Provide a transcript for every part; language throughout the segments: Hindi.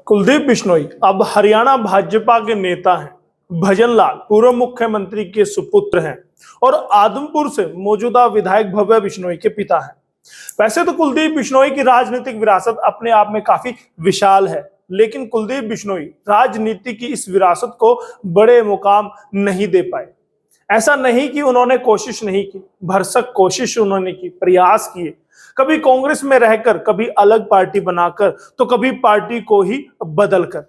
कुलदीप बिश्नोई अब हरियाणा भाजपा के नेता हैं। भजन लाल पूर्व मुख्यमंत्री के सुपुत्र हैं और आदमपुर से मौजूदा विधायक भव्य बिश्नोई के पिता हैं। वैसे तो कुलदीप बिश्नोई की राजनीतिक विरासत अपने आप में काफी विशाल है, लेकिन कुलदीप बिश्नोई राजनीति की इस विरासत को बड़े मुकाम नहीं दे पाए। ऐसा नहीं कि उन्होंने कोशिश नहीं की, भरसक कोशिश उन्होंने की, प्रयास किए। कभी कांग्रेस में रहकर, कभी अलग पार्टी बनाकर, तो कभी पार्टी को ही बदलकर।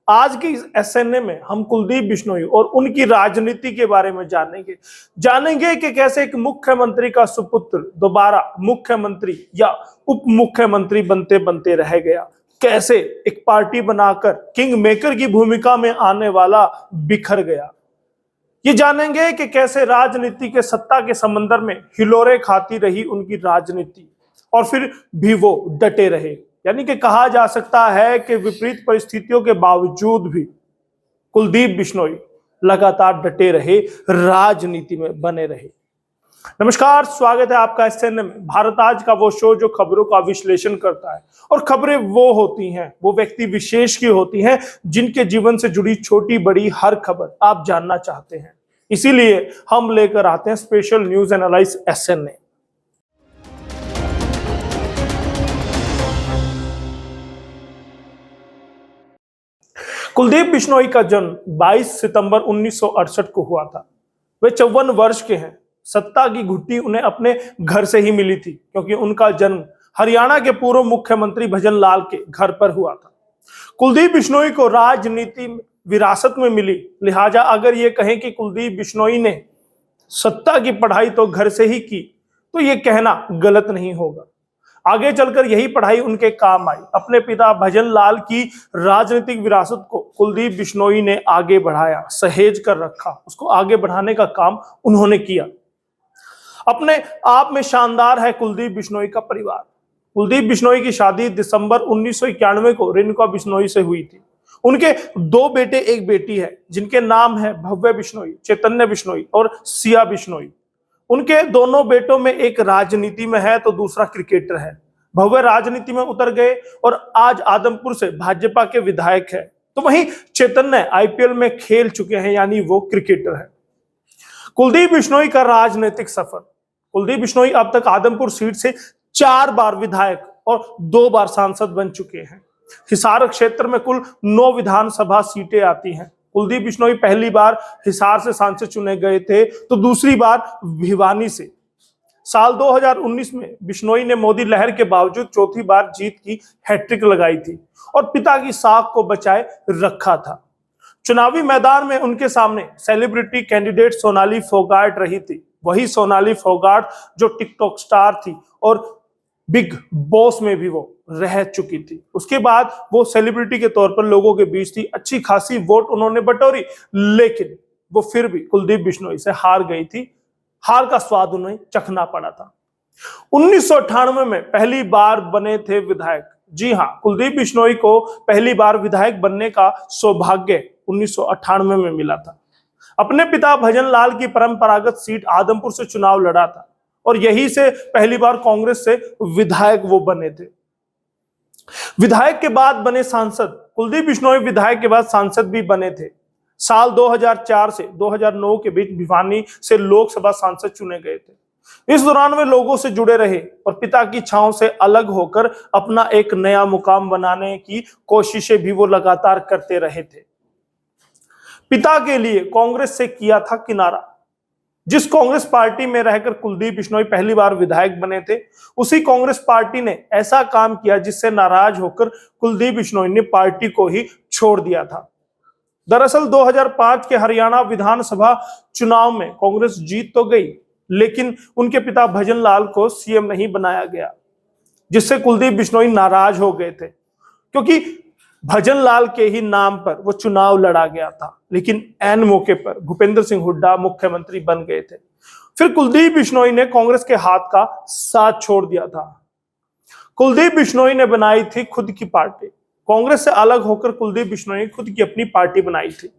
आज की इस एसएनए में हम कुलदीप बिश्नोई और उनकी राजनीति के बारे में जानेंगे कि कैसे एक मुख्यमंत्री का सुपुत्र दोबारा मुख्यमंत्री या उप मुख्यमंत्री बनते बनते रह गया, कैसे एक पार्टी बनाकर किंग मेकर की भूमिका में आने वाला बिखर गया। ये जानेंगे कि कैसे राजनीति के सत्ता के समंदर में हिलोरे खाती रही उनकी राजनीति और फिर भी वो डटे रहे। यानी कि कहा जा सकता है कि विपरीत परिस्थितियों के बावजूद भी कुलदीप बिश्नोई लगातार डटे रहे, राजनीति में बने रहे। नमस्कार, स्वागत है आपका एसएनए में, भारत आज का वो शो जो खबरों का विश्लेषण करता है। और खबरें वो होती हैं, वो व्यक्ति विशेष की होती हैं जिनके जीवन से जुड़ी छोटी बड़ी हर खबर आप जानना चाहते हैं। इसीलिए हम लेकर आते हैं special news analyse SNA. Kuldeep Bishnoi का जन्म 22 सितंबर 1968 को हुआ था। वे 54 वर्ष के हैं। सत्ता की घुट्टी उन्हें अपने घर से ही मिली थी, क्योंकि उनका जन्म हरियाणा के पूर्व मुख्यमंत्री भजन लाल के घर पर हुआ था। कुलदीप बिश्नोई को राजनीति विरासत में मिली, लिहाजा अगर ये कहें कि कुलदीप बिश्नोई ने सत्ता की पढ़ाई तो घर से ही की, तो ये कहना गलत नहीं होगा। आगे चलकर यही पढ़ाई उनके काम आई। अपने पिता भजन लाल की राजनीतिक विरासत को कुलदीप बिश्नोई ने आगे बढ़ाया, सहेज कर रखा, उसको आगे बढ़ाने का काम उन्होंने किया। अपने आप में शानदार है कुलदीप बिश्नोई का परिवार। कुलदीप बिश्नोई की शादी दिसंबर 1991 को रेणुका बिश्नोई से हुई थी। उनके 2 बेटे, 1 बेटी है, जिनके नाम है भव्य बिश्नोई, चैतन्य बिश्नोई और सिया बिश्नोई। उनके दोनों बेटों में एक राजनीति में है तो दूसरा क्रिकेटर है। भव्य राजनीति में उतर गए और आज आदमपुर से भाजपा के विधायक है, तो वहीं चैतन्य आईपीएल में खेल चुके हैं, यानी वो क्रिकेटर है। कुलदीप बिश्नोई का राजनीतिक सफर। कुलदीप बिश्नोई अब तक आदमपुर सीट से 4 बार विधायक और 2 बार सांसद बन चुके हैं। हिसार क्षेत्र में कुल 9 विधानसभा सीटें आती हैं। कुलदीप बिश्नोई पहली बार हिसार से सांसद चुने गए थे, तो दूसरी बार भिवानी से। साल 2019 में बिश्नोई ने मोदी लहर के बावजूद चौथी बार जीत की हैट्रिक लगाई थी और पिता की साख को बचाए रखा था। चुनावी मैदान में उनके सामने सेलिब्रिटी कैंडिडेट सोनाली फोगाट रही थी, वही सोनाली फोगाट जो टिकटॉक स्टार थी और बिग बॉस में भी वो रह चुकी थी। उसके बाद वो सेलिब्रिटी के तौर पर लोगों के बीच थी, अच्छी खासी वोट उन्होंने बटोरी, लेकिन वो फिर भी कुलदीप बिश्नोई से हार गई थी। हार का स्वाद उन्हें चखना पड़ा था। 1998 में पहली बार बने थे विधायक। जी हाँ, कुलदीप बिश्नोई को पहली बार विधायक बनने का सौभाग्य 1998 में मिला था। अपने पिता भजन लाल की परंपरागत सीट आदमपुर से चुनाव लड़ा था और यहीं से पहली बार कांग्रेस से विधायक वो बने थे। विधायक के बाद बने सांसद। कुलदीप बिश्नोई विधायक के बाद सांसद भी बने थे। साल 2004 से 2009 के बीच भिवानी से लोकसभा सांसद चुने गए थे। इस दौरान वे लोगों से जुड़े रहे और पिता की छांव से अलग होकर अपना एक नया मुकाम बनाने की कोशिशें भी वो लगातार करते रहे थे। पिता के लिए कांग्रेस से किया था किनारा। जिस कांग्रेस पार्टी में रहकर कुलदीप बिश्नोई पहली बार विधायक बने थे, उसी कांग्रेस पार्टी ने ऐसा काम किया जिससे नाराज होकर कुलदीप बिश्नोई ने पार्टी को ही छोड़ दिया था। दरअसल 2005 के हरियाणा विधानसभा चुनाव में कांग्रेस जीत तो गई, लेकिन उनके पिता भजन लाल को सीएम नहीं बनाया गया, जिससे कुलदीप बिश्नोई नाराज हो गए थे, क्योंकि भजन लाल के ही नाम पर वो चुनाव लड़ा गया था। लेकिन ऐन मौके पर भूपेंद्र सिंह हुड्डा मुख्यमंत्री बन गए थे। फिर कुलदीप बिश्नोई ने कांग्रेस के हाथ का साथ छोड़ दिया था। कुलदीप बिश्नोई ने बनाई थी खुद की पार्टी। कांग्रेस से अलग होकर कुलदीप बिश्नोई ने खुद की अपनी पार्टी बनाई थी।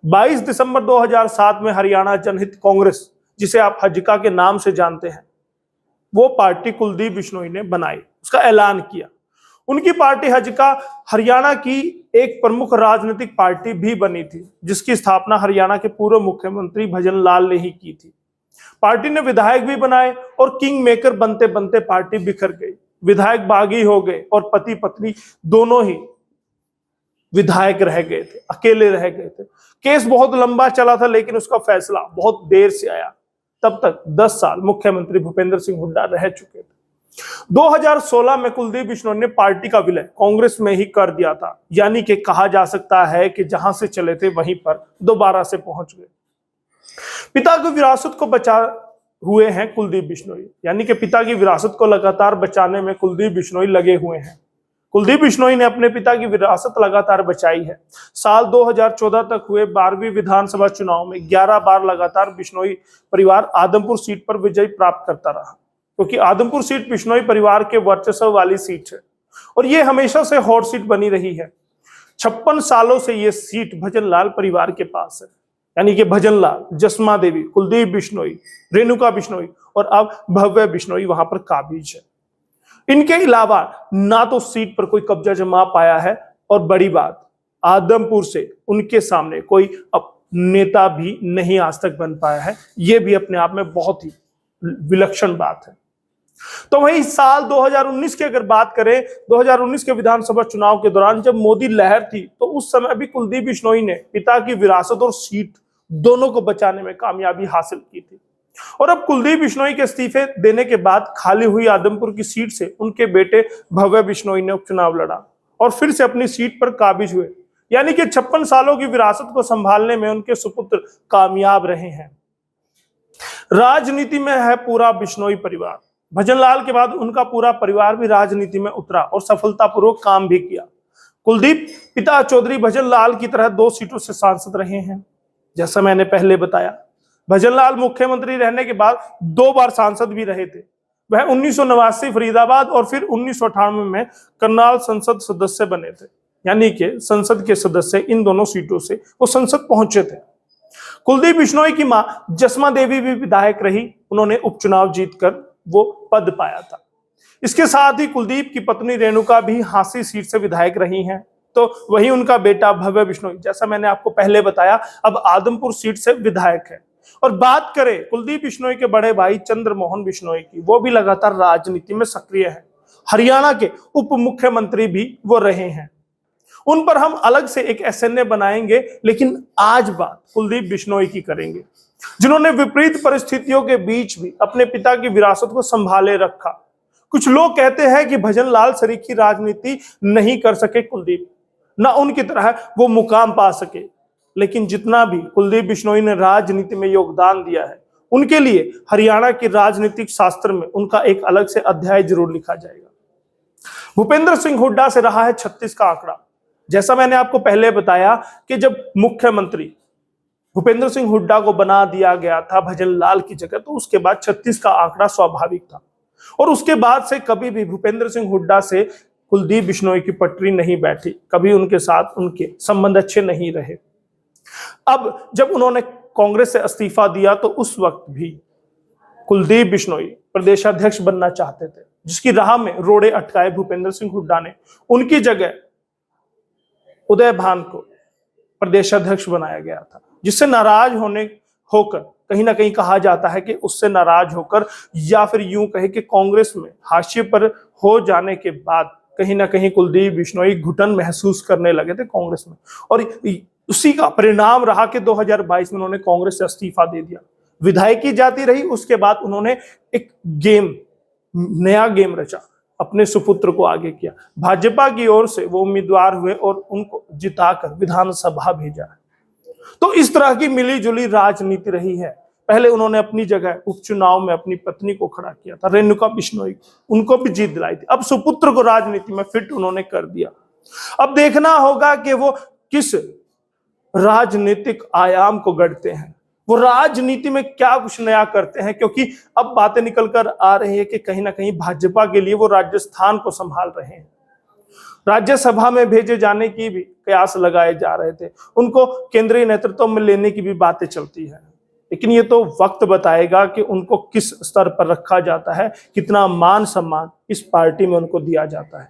22 दिसंबर 2007 में हरियाणा जनहित कांग्रेस, जिसे आप हजका के नाम से जानते हैं, वो पार्टी कुलदीप बिश्नोई ने बनाई, उसका ऐलान किया। उनकी पार्टी हजका हरियाणा की एक प्रमुख राजनीतिक पार्टी भी बनी थी, जिसकी स्थापना हरियाणा के पूर्व मुख्यमंत्री भजन लाल ने ही की थी। पार्टी ने विधायक भी बनाए और किंग मेकर बनते बनते पार्टी बिखर गई। विधायक बागी हो गए और पति पत्नी दोनों ही विधायक रह गए थे, अकेले रह गए थे। केस बहुत लंबा चला था, लेकिन उसका फैसला बहुत देर से आया। तब तक 10 साल मुख्यमंत्री भूपेंद्र सिंह हुड्डा रह चुके थे। 2016 में कुलदीप बिश्नोई ने पार्टी का विलय कांग्रेस में ही कर दिया था, यानी कि कहा जा सकता है कि जहां से चले थे वहीं पर दोबारा से पहुंच गए। पिता की विरासत को बचा हुए हैं कुलदीप बिश्नोई, यानी कि पिता की विरासत को लगातार बचाने में कुलदीप बिश्नोई लगे हुए हैं। कुलदीप बिश्नोई ने अपने पिता की विरासत लगातार बचाई है। साल 2014 तक हुए 12वीं विधानसभा चुनाव में 11 बार लगातार बिश्नोई परिवार आदमपुर सीट पर विजय प्राप्त करता रहा, क्योंकि आदमपुर सीट बिश्नोई परिवार के वर्चस्व वाली सीट है और ये हमेशा से हॉट सीट बनी रही है। 56 सालों से ये सीट भजन लाल परिवार के पास है, यानी कि भजन लाल, जसमा देवी, कुलदीप बिश्नोई, रेणुका बिश्नोई और अब भव्य बिश्नोई वहां पर काबिज है। इनके अलावा ना तो सीट पर कोई कब्जा जमा पाया है, और बड़ी बात, आदमपुर से उनके सामने कोई नेता भी नहीं आज तक बन पाया है। यह भी अपने आप में बहुत ही विलक्षण बात है। तो वही साल 2019 की अगर बात करें, 2019 के विधानसभा चुनाव के दौरान जब मोदी लहर थी, तो उस समय भी कुलदीप बिश्नोई ने पिता की विरासत और सीट दोनों को बचाने में कामयाबी हासिल की थी। और अब कुलदीप बिश्नोई के इस्तीफे देने के बाद खाली हुई आदमपुर की सीट से उनके बेटे भव्य बिश्नोई ने उपचुनाव लड़ा और फिर से अपनी सीट पर काबिज हुए, यानी कि 56 सालों की विरासत को संभालने में उनके सुपुत्र कामयाब रहे हैं। राजनीति में है पूरा बिश्नोई परिवार। भजन लाल के बाद उनका पूरा परिवार भी राजनीति में उतरा और सफलतापूर्वक काम भी किया। कुलदीप पिता चौधरी भजन लाल की तरह 2 सीटों से सांसद रहे हैं, जैसा मैंने पहले बताया। भजन लाल मुख्यमंत्री रहने के बाद 2 बार सांसद भी रहे थे। वह 1989 फरीदाबाद और फिर 1998 में करनाल संसद सदस्य बने थे, यानी कि संसद के सदस्य इन दोनों सीटों से वो संसद पहुंचे थे। कुलदीप बिश्नोई की मां जसमा देवी भी विधायक रही, उन्होंने उपचुनाव जीतकर वो पद पाया था। इसके साथ ही कुलदीप की पत्नी रेणुका भी हांसी सीट से विधायक रही हैं। तो वही उनका बेटा भव्य बिश्नोई, जैसा मैंने आपको पहले बताया, अब आदमपुर सीट से विधायक है। और बात करें कुलदीप बिश्नोई के बड़े भाई चंद्रमोहन बिश्नोई की, वो भी लगातार राजनीति में सक्रिय है। हरियाणा के उप मुख्यमंत्री भी वो रहे हैं। उन पर हम अलग से एक एसएनए बनाएंगे, लेकिन आज बात कुलदीप बिश्नोई की करेंगे, जिन्होंने विपरीत परिस्थितियों के बीच भी अपने पिता की विरासत को संभाले रखा। कुछ लोग कहते हैं कि भजन लाल सरीखी राजनीति नहीं कर सके कुलदीप, ना उनकी तरह वो मुकाम पा सके, लेकिन जितना भी कुलदीप बिश्नोई ने राजनीति में योगदान दिया है, उनके लिए हरियाणा के राजनीतिक शास्त्र में उनका एक अलग से अध्याय जरूर लिखा जाएगा। भूपेंद्र सिंह हुड्डा से रहा है 36 का आंकड़ा। जैसा मैंने आपको पहले बताया कि जब मुख्यमंत्री भूपेंद्र सिंह हुड्डा को बना दिया गया था भजन लाल की जगह, तो उसके बाद 36 का आंकड़ा स्वाभाविक था, और उसके बाद से कभी भी भूपेंद्र सिंह हुड्डा से कुलदीप बिश्नोई की पटरी नहीं बैठी, कभी उनके साथ उनके संबंध अच्छे नहीं रहे। अब जब उन्होंने कांग्रेस से इस्तीफा दिया, तो उस वक्त भी कुलदीप बिश्नोई प्रदेशाध्यक्ष बनना चाहते थे, जिसकी राह में रोड़े अटकाए भूपेंद्र सिंह हुड्डा ने। उनकी जगह उदय भान को प्रदेशाध्यक्ष बनाया गया था, जिससे नाराज होकर कहीं ना कहीं कहा जाता है कि उससे नाराज होकर, या फिर यूं कहे कि कांग्रेस में हाशिए पर हो जाने के बाद कहीं ना कहीं कुलदीप बिश्नोई घुटन महसूस करने लगे थे कांग्रेस में, और उसी का परिणाम रहा कि 2022 में उन्होंने कांग्रेस से इस्तीफा दे दिया। विधायकी जाती रही, उसके बाद उन्होंने एक नया गेम रचा, अपने सुपुत्र को आगे किया। भाजपा की ओर से वो उम्मीदवार हुए और उनको जिताकर विधानसभा भेजा। तो इस तरह की मिली जुली राजनीति रही है। पहले उन्होंने अपनी जगह उपचुनाव में अपनी पत्नी को खड़ा किया था, रेणुका बिश्नोई, उनको भी जीत दिलाई थी। अब सुपुत्र को राजनीति में फिट उन्होंने कर दिया। अब देखना होगा कि वो किस राजनीतिक आयाम को गढ़ते हैं, वो राजनीति में क्या कुछ नया करते हैं, क्योंकि अब बातें निकल कर आ रही है कि कहीं ना कहीं भाजपा के लिए वो राजस्थान को संभाल रहे हैं। राज्यसभा में भेजे जाने की भी कयास लगाए जा रहे थे, उनको केंद्रीय नेतृत्व में लेने की भी बातें चलती है, लेकिन ये तो वक्त बताएगा कि उनको किस स्तर पर रखा जाता है, कितना मान सम्मान इस पार्टी में उनको दिया जाता है।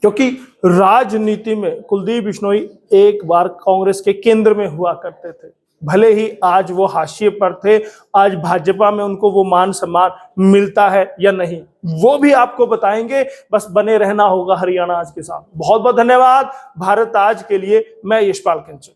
क्योंकि राजनीति में कुलदीप बिश्नोई एक बार कांग्रेस के केंद्र में हुआ करते थे। भले ही आज वो हाशिए पर थे, आज भाजपा में उनको वो मान सम्मान मिलता है या नहीं, वो भी आपको बताएंगे। बस बने रहना होगा हरियाणा आज के साथ। बहुत बहुत धन्यवाद। भारत आज के लिए मैं यशपाल कंचन।